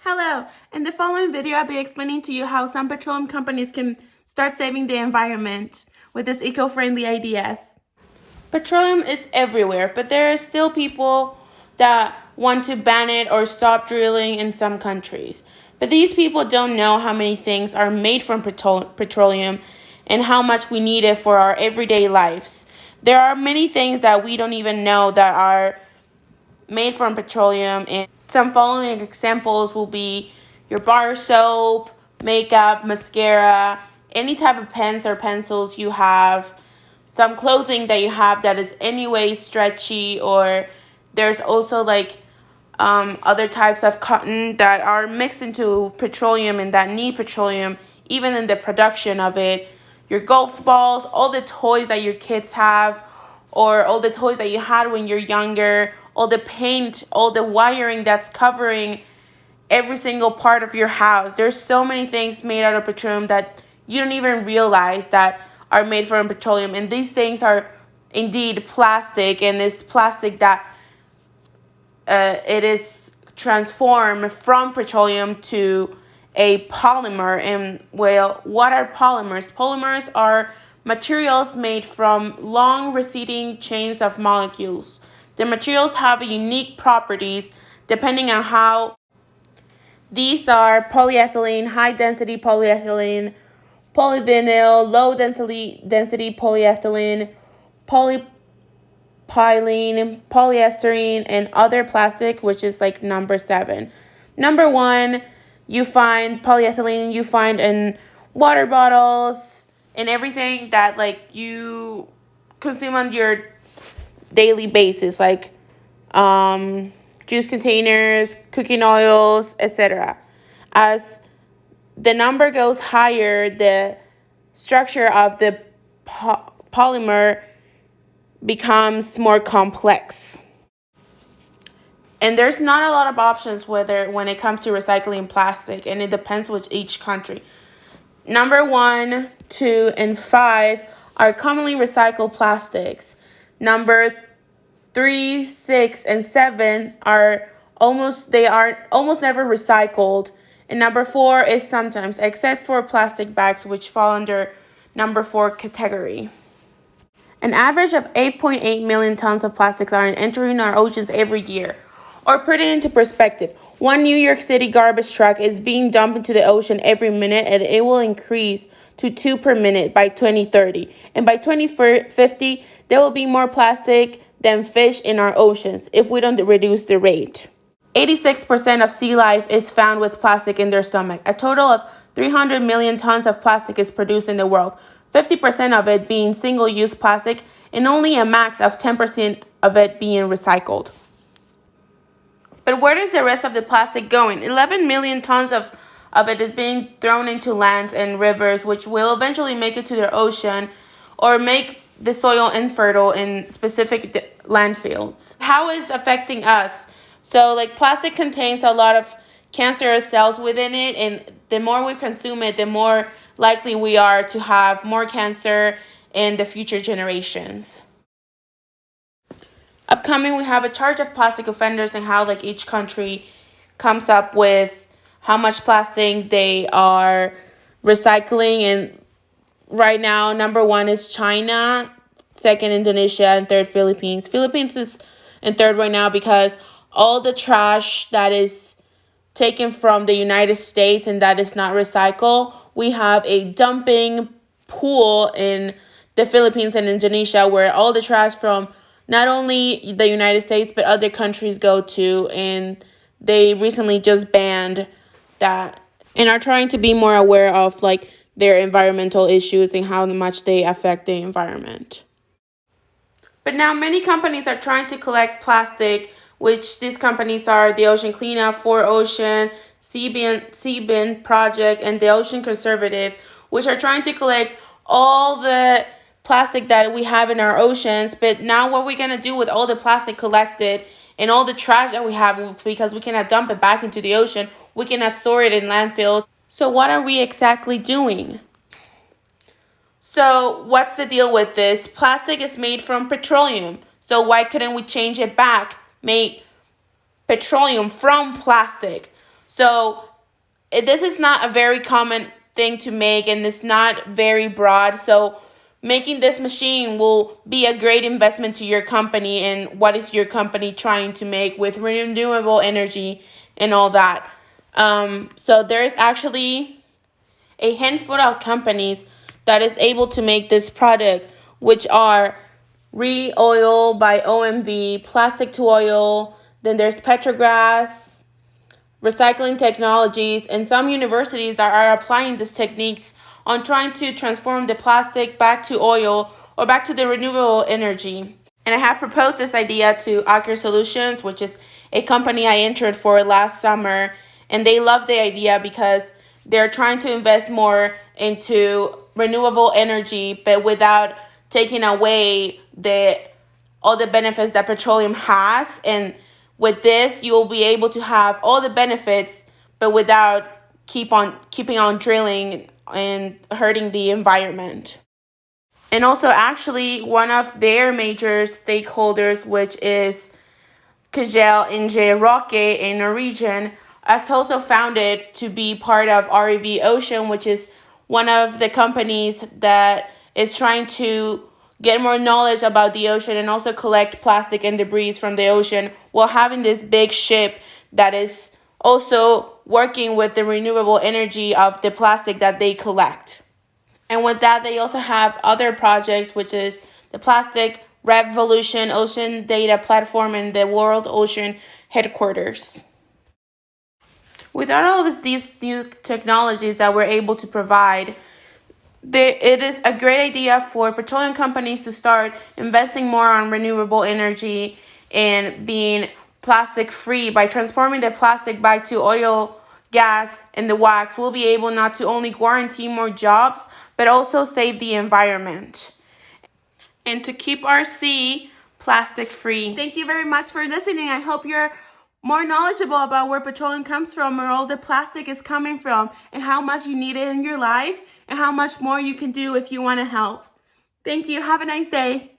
Hello, in the following video I'll be explaining to you how some petroleum companies can start saving the environment with these eco-friendly ideas. Petroleum is everywhere, but there are still people that want to ban it or stop drilling in some countries. But these people don't know how many things are made from petroleum and how much we need it for our everyday lives. There are many things that we don't even know that are made from petroleum, and some following examples will be your bar soap, makeup, mascara, any type of pens or pencils you have, some clothing that you have that is anyway stretchy, or there's also other types of cotton that are mixed into petroleum and that need petroleum even in the production of it. Your golf balls, all the toys that your kids have, or all the toys that you had when you're younger, all the paint, all the wiring that's covering every single part of your house. There's so many things made out of petroleum that you don't even realize that are made from petroleum. And these things are indeed plastic, and it's plastic that it is transformed from petroleum to a polymer. And well, what are polymers? Polymers are materials made from long receding chains of molecules. The materials have unique properties depending on how. These are polyethylene, high density polyethylene, polyvinyl, low density polyethylene, polypropylene, polyester, and other plastic, which is like number 7. Number 1, you find polyethylene, you find in water bottles and everything that you consume on your daily basis, like juice containers, cooking oils, etc. As the number goes higher, the structure of the polymer becomes more complex. And there's not a lot of options when it comes to recycling plastic, and it depends with each country. Number 1, 2, and 5 are commonly recycled plastics. Number 3, 6, and 7 are almost never recycled. And number 4 is sometimes, except for plastic bags, which fall under number 4 category. An average of 8.8 million tons of plastics are entering our oceans every year. Or put it into perspective, one New York City garbage truck is being dumped into the ocean every minute, and it will increase to 2 per minute by 2030. And by 2050, there will be more plastic than fish in our oceans if we don't reduce the rate. 86% of sea life is found with plastic in their stomach. A total of 300 million tons of plastic is produced in the world, 50% of it being single-use plastic, and only a max of 10% of it being recycled. But where is the rest of the plastic going? 11 million tons of it is being thrown into lands and rivers, which will eventually make it to the ocean or make the soil infertile in specific landfills. How is it affecting us? So plastic contains a lot of cancerous cells within it, and the more we consume it, the more likely we are to have more cancer in the future generations. Upcoming, we have a charge of plastic offenders and how each country comes up with how much plastic they are recycling. And right now, number 1 is China, 2nd Indonesia, and 3rd Philippines. Philippines is in 3rd right now because all the trash that is taken from the United States and that is not recycled, we have a dumping pool in the Philippines and Indonesia where all the trash from not only the United States but other countries go to, and they recently just banned that and are trying to be more aware of their environmental issues and how much they affect the environment. But now many companies are trying to collect plastic, which these companies are the Ocean Cleanup, 4Ocean, Seabin Project, and the Ocean Conservative, which are trying to collect all the plastic that we have in our oceans. But now what are we going to do with all the plastic collected and all the trash that we have, because we cannot dump it back into the ocean? We cannot store it in landfills. So what are we exactly doing? So what's the deal with this? Plastic is made from petroleum. So why couldn't we change it back? Make petroleum from plastic. So this is not a very common thing to make, and it's not very broad. So making this machine will be a great investment to your company, and what is your company trying to make with renewable energy and all that. So there's actually a handful of companies that is able to make this product, which are Re-Oil by OMV, Plastic to Oil, then there's Petrograss, Recycling Technologies, and some universities that are applying these techniques on trying to transform the plastic back to oil or back to the renewable energy. And I have proposed this idea to Aker Solutions, which is a company I entered for last summer, and they love the idea because they're trying to invest more into renewable energy, but without taking away all the benefits that petroleum has. And with this, you will be able to have all the benefits, but without keeping on drilling and hurting the environment. And also, actually, one of their major stakeholders, which is Kjell Inge Roque, a Norwegian, has also founded to be part of REV Ocean, which is one of the companies that is trying to get more knowledge about the ocean and also collect plastic and debris from the ocean, while having this big ship that is also working with the renewable energy of the plastic that they collect. And with that, they also have other projects, which is the Plastic Revolution Ocean Data Platform and the World Ocean Headquarters. Without all of these new technologies that we're able to provide, it is a great idea for petroleum companies to start investing more on renewable energy and being plastic free. By transforming the plastic back to oil, gas, and the wax, we'll be able not to only guarantee more jobs, but also save the environment and to keep our sea plastic free. Thank you very much for listening. I hope you're more knowledgeable about where petroleum comes from, where all the plastic is coming from, and how much you need it in your life, and how much more you can do if you want to help. Thank you. Have a nice day.